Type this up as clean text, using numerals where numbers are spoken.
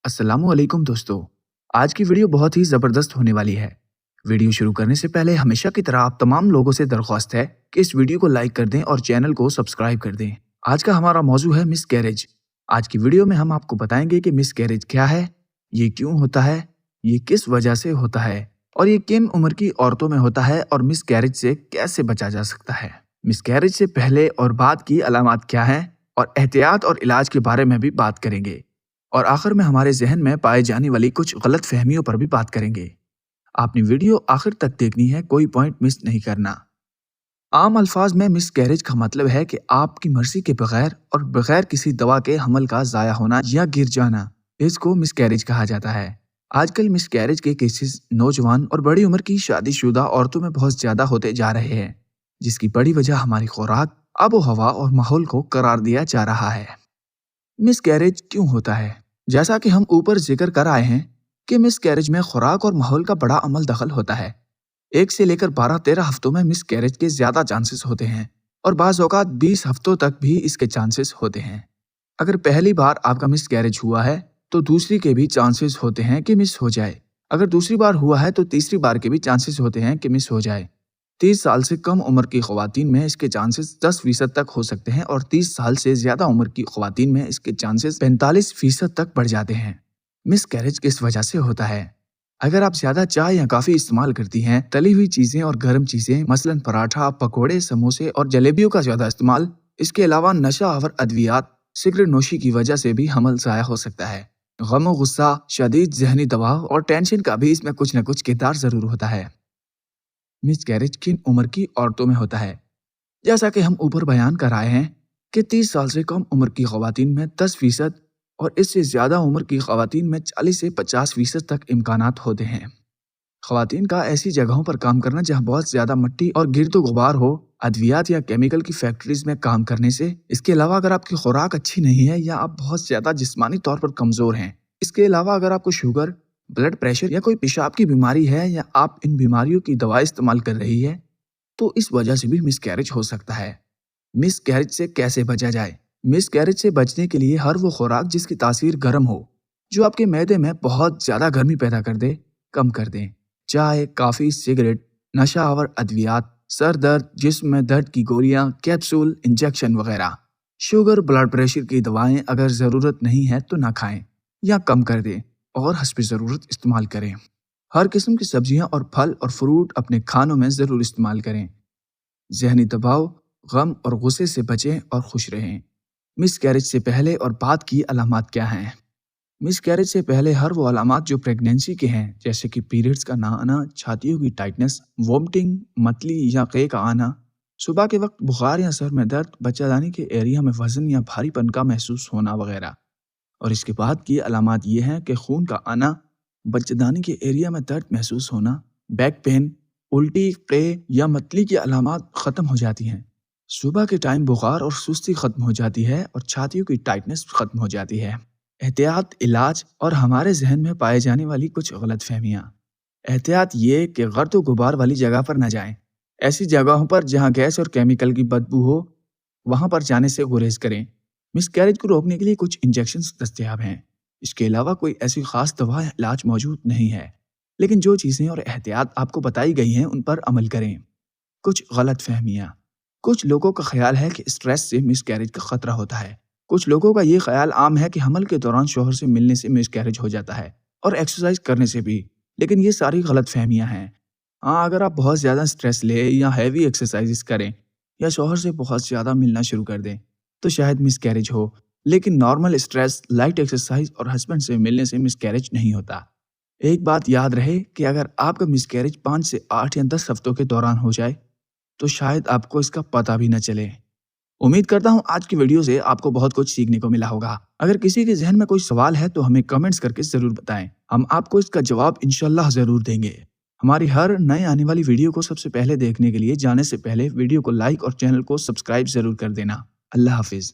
अस्सलाम वालेकुम दोस्तों। आज की वीडियो बहुत ही ज़बरदस्त होने वाली है। वीडियो शुरू करने से पहले हमेशा की तरह आप तमाम लोगों से दरख्वास्त है कि इस वीडियो को लाइक कर दें और चैनल को सब्सक्राइब कर दें। आज का हमारा मौजू है मिसकैरेज। आज की वीडियो में हम आपको बताएंगे कि मिसकैरेज क्या है, ये क्यों होता है, ये किस वजह से होता है और ये किन उम्र की औरतों में होता है और मिसकैरेज से कैसे बचा जा सकता है। मिसकैरेज से पहले और बाद की अलामात क्या हैं और एहतियात और इलाज के बारे में भी बात करेंगे और आखिर में हमारे जहन में पाए जाने वाली कुछ गलत फहमियों पर भी बात करेंगे। आपने वीडियो आखिर तक देखनी है, कोई पॉइंट मिस नहीं करना। आम अल्फाज में मिसकैरेज का मतलब है कि आपकी मर्जी के बगैर और बगैर किसी दवा के हमल का ज़ाया होना या गिर जाना, इसको मिसकैरेज कहा जाता है। आजकल मिसकैरेज के केसेस नौजवान और बड़ी उम्र की शादीशुदा औरतों में बहुत ज़्यादा होते जा रहे हैं, जिसकी बड़ी वजह हमारी खुराक, आबो हवा और माहौल को करार दिया जा रहा है। मिसकैरेज क्यों होता है? जैसा कि हम ऊपर जिक्र कर आए हैं कि मिसकैरेज में खुराक और माहौल का बड़ा अमल दखल होता है। 1 से लेकर 12-13 हफ्तों में मिसकैरेज के ज्यादा चांसेस होते हैं और बाज़ औक़ात 20 हफ्तों तक भी इसके चांसेस होते हैं। अगर पहली बार आपका मिसकैरेज हुआ है तो दूसरी के भी चांसेस होते हैं कि मिस हो जाए। अगर दूसरी बार हुआ है तो तीसरी बार के भी चांसेस होते हैं कि मिस हो जाए। 30 साल से कम उम्र की ख़वातीन में इसके चांसेस 10% तक हो सकते हैं और 30 साल से ज़्यादा उम्र की ख़वातीन में इसके चांसेस 45% तक बढ़ जाते हैं। मिसकैरेज किस वजह से होता है? अगर आप ज़्यादा चाय या काफ़ी इस्तेमाल करती हैं, तली हुई चीज़ें और गर्म चीज़ें मसलन पराठा, पकोड़े, समोसे और जलेबियों का ज़्यादा इस्तेमाल, इसके अलावा नशा आवर अद्वियात, सिगरेट नोशी की वजह से भी हमल ज़ाया हो सकता है। गम, गुस्सा, शदीद जहनी दबाव और टेंशन का भी इसमें कुछ न कुछ किरदार ज़रूर होता है। मिसकैरेज किन उम्र की औरतों में होता है? जैसा कि हम ऊपर बयान कर आए हैं कि 30 साल से कम उम्र की ख़वातीन में 10% और इससे ज़्यादा उम्र की ख़वातीन में 40 से 50% तक इम्कानात होते हैं। ख़वातीन का ऐसी जगहों पर काम करना जहाँ बहुत ज़्यादा मिट्टी और गिरदो गुबार हो, अद्वियात या केमिकल की फैक्ट्रीज में काम करने से, इसके अलावा अगर आपकी खुराक अच्छी नहीं है या आप बहुत ज़्यादा जिस्मानी तौर पर कमज़ोर हैं, इसके अलावा अगर आपको शुगर, ब्लड प्रेशर या कोई पेशाब की बीमारी है या आप इन बीमारियों की दवा इस्तेमाल कर रही है, तो इस वजह से भी मिसकैरेज हो सकता है। मिसकैरेज से कैसे बचा जाए? मिसकैरेज से बचने के लिए हर वो खुराक जिसकी तासीर गर्म हो, जो आपके मैदे में बहुत ज़्यादा गर्मी पैदा कर दे, कम कर दें। चाय, काफ़ी, सिगरेट, नशा आवर अद्वियात, सर दर्द, जिस्म में दर्द की गोलियां, कैप्सूल, इंजेक्शन वगैरह। शुगर, ब्लड प्रेशर की दवाएं अगर ज़रूरत नहीं है तो ना खाएं या कम कर दें और हस्ब ज़रूरत इस्तेमाल करें। हर किस्म की सब्जियां और फल और फ्रूट अपने खानों में ज़रूर इस्तेमाल करें। जहनी दबाव, गम और गुस्से से बचें और खुश रहें। मिसकैरेज से पहले और बाद की अलामात क्या हैं? मिसकैरेज से पहले हर वो अलामात जो प्रेगनेंसी के हैं, जैसे कि पीरियड्स का ना आना, छातियों की टाइटनेस, वोमिटिंग, मतली या क़े का आना, सुबह के वक्त बुखार या सर में दर्द, बच्चादानी के एरिया में वजन या भारीपन का महसूस होना वगैरह। और इसके बाद की अलामात ये हैं कि खून का आना, बच्चेदानी के एरिया में दर्द महसूस होना, बैक पेन, उल्टी, क़े या मतली की अलामात ख़त्म हो जाती हैं। सुबह के टाइम बुखार और सुस्ती ख़त्म हो जाती है और छातियों की टाइटनेस ख़त्म हो जाती है। एहतियात, इलाज और हमारे जहन में पाए जाने वाली कुछ गलत फहमियाँ। एहतियात ये कि गर्द व गुबार वाली जगह पर न जाएं। ऐसी जगहों पर जहाँ गैस और केमिकल की बदबू हो, वहाँ पर जाने से गुरेज करें। मिसकैरेज को रोकने के लिए कुछ इंजेक्शंस दस्तयाब हैं। इसके अलावा कोई ऐसी खास दवा या इलाज मौजूद नहीं है, लेकिन जो चीज़ें और एहतियात आपको बताई गई हैं उन पर अमल करें। कुछ गलत फहमियाँ। कुछ लोगों का ख्याल है कि स्ट्रेस से मिसकैरेज का खतरा होता है। कुछ लोगों का ये ख्याल आम है कि हमल के दौरान शौहर से मिलने से मिसकैरेज हो जाता है और एक्सरसाइज करने से भी, लेकिन ये सारी गलत फहमियाँ हैं। हाँ, अगर आप बहुत ज़्यादा स्ट्रेस लें या हैवी एक्सरसाइज करें या शौहर से बहुत ज़्यादा मिलना शुरू कर दें तो शायद मिसकैरेज हो, लेकिन नॉर्मल स्ट्रेस, लाइट एक्सरसाइज और हस्बैंड से मिलने से मिसकैरेज नहीं होता। एक बात याद रहे कि अगर आपका मिसकैरेज 5 से 8 या 10 हफ्तों के दौरान हो जाए तो शायद आपको इसका पता भी न चले। उम्मीद करता हूँ आज की वीडियो से आपको बहुत कुछ सीखने को मिला होगा। अगर किसी के जहन में कोई सवाल है तो हमें कमेंट्स करके ज़रूर बताएं, हम आपको इसका जवाब इंशाल्लाह ज़रूर देंगे। हमारी हर नए आने वाली वीडियो को सबसे पहले देखने के लिए जाने से पहले वीडियो को लाइक और चैनल को सब्सक्राइब ज़रूर कर देना। अल्लाह हाफिज़।